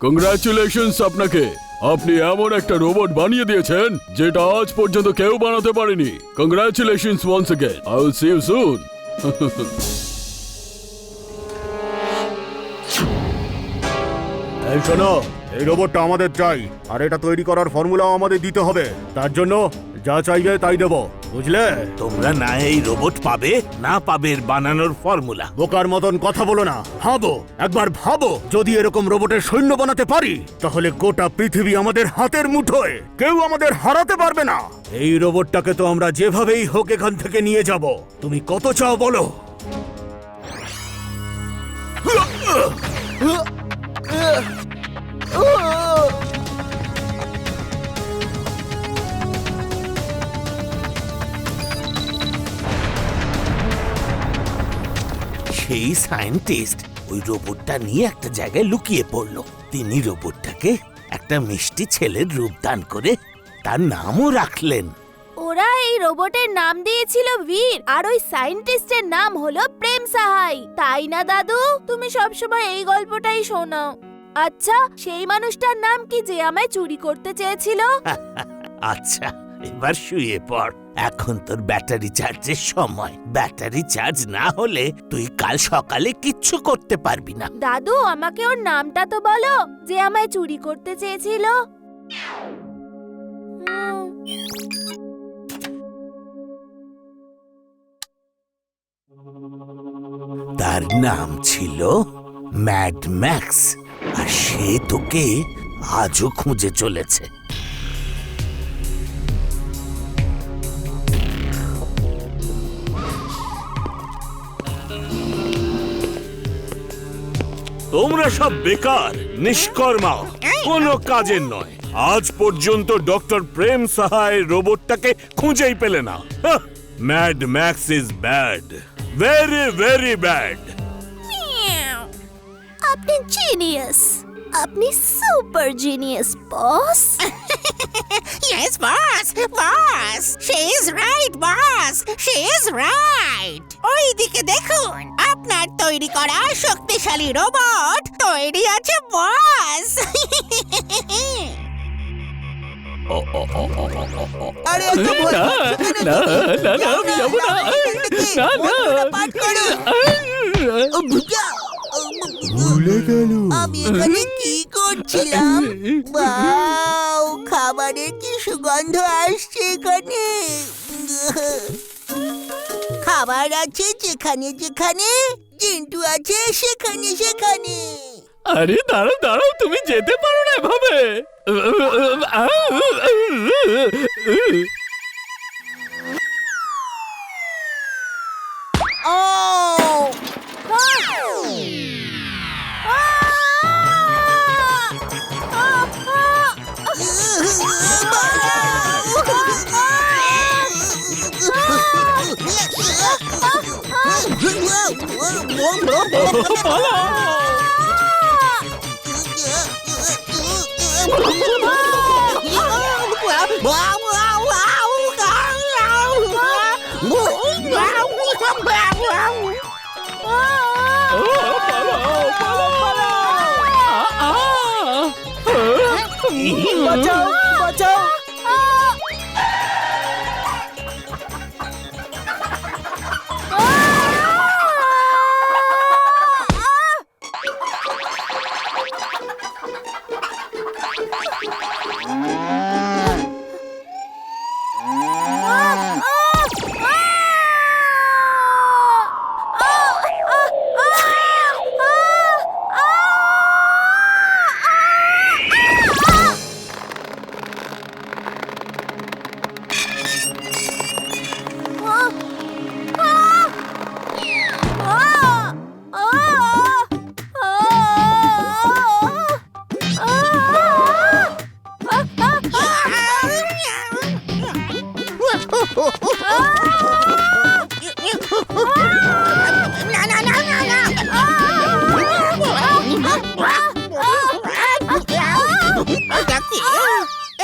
Congratulations আপনাকে। আপনি এমন একটা রোবট বানিয়ে দিয়েছেন যেটা আজ পর্যন্ত কেউ বানাতে পারেনি। Congratulations once again. I will see you soon. এই শোনো, এই রোবটটা আমাদের চাই, আর এটা তৈরি করার ফর্মুলাও আমাদের দিতে হবে। তার জন্য যা চাইবে তাই দেবো, বুঝলে? তোমরা না এই রোবট পাবে না পাবে এর বানানোর ফর্মুলা। বোকার মতন কথা বলো না। ভাবো, একবার ভাবো, যদি এরকম রোবটের সৈন্য বানাতে পারি তাহলে গোটা পৃথিবী আমাদের হাতের মুঠোয়, কেউ আমাদের হারাতে পারবে না। এই রোবটটাকে তো আমরা যেভাবেই হোক এখান থেকে নিয়ে যাব। তুমি কত চাও বলো? সেই সায়েন্টিস্ট ওই রোবটটা নিয়ে একটা জায়গায় লুকিয়ে পড়লো। তিনি রোবটটাকে একটা মিষ্টি ছেলের রূপ দান করে তার নামও রাখলেন। ওরা এই রোবটের নাম দিয়েছিল বীর, আর ওই সায়েন্টিস্টের নাম হলো প্রেম সাহাই, তাই না দাদু? তুমি সবসময় এই গল্পটাই শোনাও। আচ্ছা, সেই মানুষটার নাম কি যে আমায় চুরি করতে চেয়েছিল? আচ্ছা, এবার শুয়ে পড়। এখন তোর ব্যাটারি চার্জের সময়। ব্যাটারি চার্জ না হলে তুই কাল সকালে কিচ্ছু করতে পারবি না। দাদু, আমাকে ওর নামটা তো বলো যে আমায় চুরি করতে চেয়েছিল। তার নাম ছিল ম্যাড ম্যাক্স, আর সে তোকে আজও খুঁজে চলেছে। তোমরা সব বেকার, নিষ্কর্মা, কোনো কাজের নয়। আজ পর্যন্ত ডক্টর প্রেম সাহায় রোবটটাকে খুঁজেই পেলে না। Mad max is bad, very very bad. আপনি জিনিয়াস, আপনি super genius boss. Yes, boss. Boss. She is right, boss. She is right. ওইদিকে দেখুন, আপনার তৈরি করা শক্তিশালী রোবট তৈরি আছে, বস। আরে এত ভয় পাচ্ছ কেন তুমি? যাও না, যাও না, পাঠ করো। ভুলে গেল। আমি এখানে কি করছিলাম? বাও, খাবারের কি সুগন্ধ আসছে এখানে। খাবার আছে যেখানে যেখানে, চিন্টু আছে সেখানে সেখানে। আরে দাঁড়াও দাঁড়াও, তুমি যেতে পারো না এভাবে। বাঁচাও, বাঁচাও।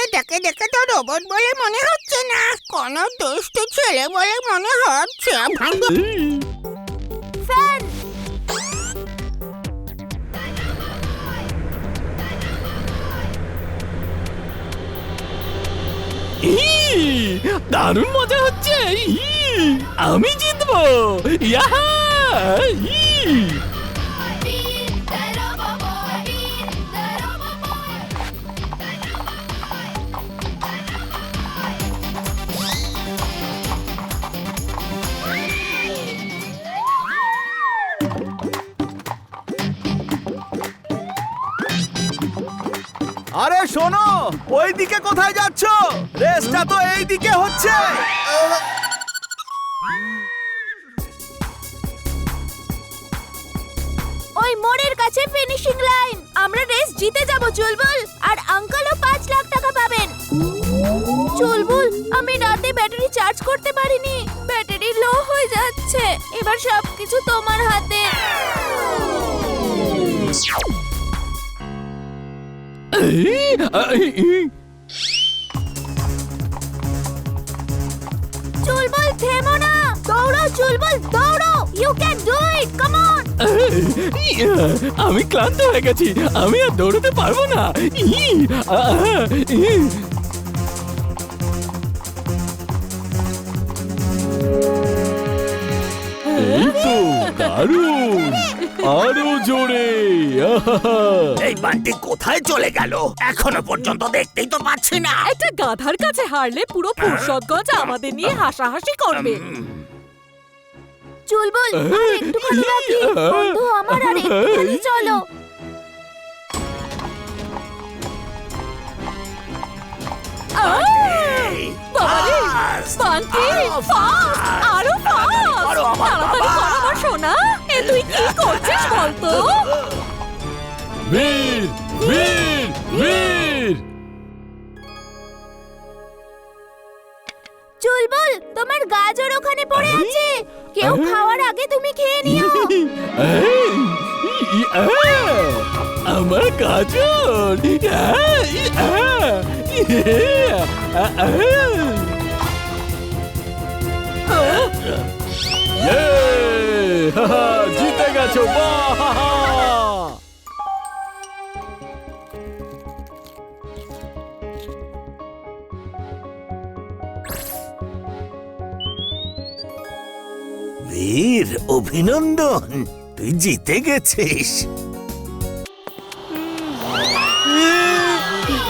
এটাকে দেখে তো রোবট বলে মনে হচ্ছে না, কোনো দুষ্ট ছেলে বলে মনে হচ্ছে। ফ্যান। দারুণ মজা হচ্ছে। আমি জিতবো। ইয়াহা! আরে শোনো, ওইদিকে কোথায় যাচ্ছ? রেসটা তো এই দিকে হচ্ছে। ওই মোড়ের কাছে ফিনিশিং লাইন। আমরা রেস জিতে যাব চুলবুল, আর আঙ্কেলও 5 লাখ টাকা পাবেন। চুলবুল, আমি রাতে ব্যাটারি চার্জ করতে পারিনি, ব্যাটারি লো হয়ে যাচ্ছে। এবার সবকিছু তোমার হাতে। চুলবুল থেমো না, দৌড়ো চুলবুল দৌড়ো। You can do it, come on. আমি ক্লান্ত হয়ে গেছি, আমি আর দৌড়তে পারবো না। এই তো দারুণ, আরো জোরে। আহা! এই বান্টি কোথায় চলে গেল? এখনো পর্যন্ত দেখতেই তো পাচ্ছি না। একটা গাধার কাছে হারলে পুরো ফুরসতগঞ্জ আমাদের নিয়ে হাসাহাসি করবে। চুলবুল, আর একটুখানি বাকি। বন্ধু আমার, আর একটুখানি চলো। বাবারে, বান্টি, ফাস্ট, আরো ফাস্ট, তাড়াতাড়ি কর আমার সোনা। এ তুই কি করছিস বলতো? বীর, বীর, বীর। চুলবুল, তোমার গাজর ওখানে পড়ে আছে, কেউ খাওয়ার আগে তুমি খেয়ে নিও। আমার গাজর। ইয়ে! হাহা, জিতে গেছো, বাহ! বীর, অভিনন্দন, তুই জিতে গেছিস।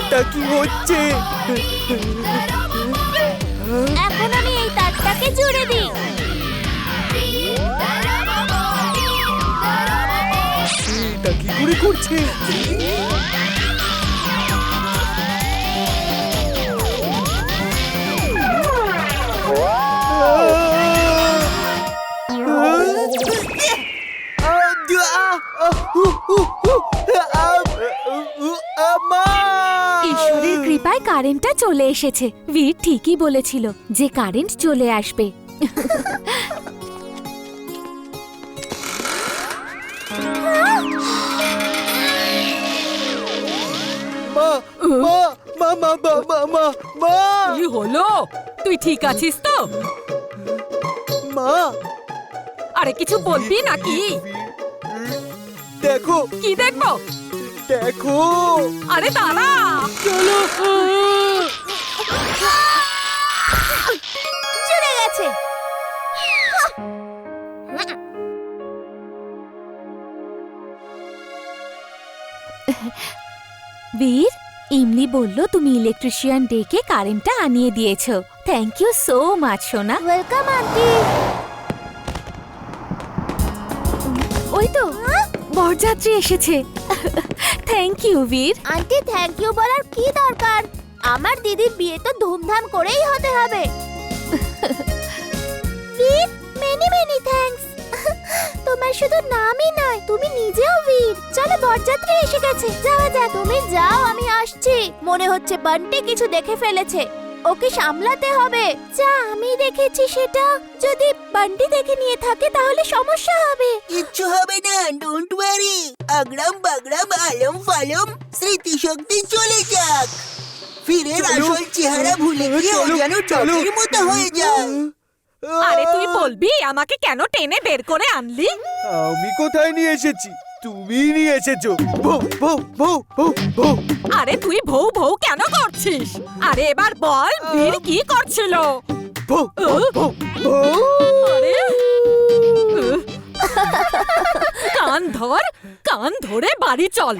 এটা কি হচ্ছে? এখন আমি এই তারটাকে জুড়ে দিই। এটা কি করে করছে? ঈশ্বরের কৃপায় কারেন্টটা চলে এসেছে। বীর ঠিকই বলেছিল যে কারেন্ট চলে আসবে। কি হলো? তুই ঠিক আছিস তো? মা, আরে কিছু বলবি নাকি? দেখো কি দেখবো? দেখো। আরে দাঁড়া। জুড়ে গেছে। বীর, ইমলি বলল তুমি ইলেকট্রিশিয়ান ডেকে কারেন্টটা আনিয়ে দিয়েছো। থ্যাংক ইউ সো মাচ সোনা। Welcome aunty. ওই তো বরযাত্রী এসেছে। থ্যাংক ইউ বীর। আন্টি থ্যাংক ইউ বলার কি দরকার? আমার দিদির বিয়ে তো ধুমধাম করেই হতে হবে। বীর, মেনি মেনি থ্যাঙ্কস। তোমার শুধু নামই নয়, তুমি নিজেও বীর। চলো, বরযাত্রী এসে গেছে, যাওয়া যাক। তুমি যাও, আমি আসছি। মনে হচ্ছে বান্টি কিছু দেখে ফেলেছে, ওকে সামলাতে হবে। যা আমি দেখেছি সেটা যদি বান্টি দেখে নিয়ে থাকে তাহলে সমস্যা হবে। কিচ্ছু হবে না, ডোন্ট ওয়ারি। আগরাম বাগরাম আলম ফালম, স্মৃতিশক্তি চলে যাক। ফিরের আসল চেহারা ভুলে গিয়ে ও যেন টকের মতো হয়ে যায়। আরে তুই বলবি আমাকে কেন টেনে বের করে আনলি? আমি কোথায় নিয়ে এসেছি? তুমি নিয়ে এসেছো। ভৌ ভৌ ভৌ ভৌ ভৌ। আরে তুই ভৌ ভৌ কেন করছিস? করছিস? আরে এবার বল বীর কি করছিল? আরে কান ধরে বাড়ি চল।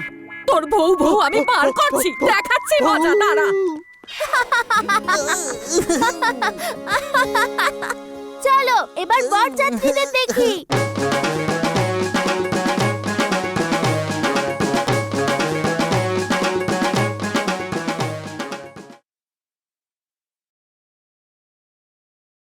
তোর বউ আমি পার করছি, দেখাচ্ছি মজা, দাঁড়া। চলো এবার বরযাত্রীদের দেখি।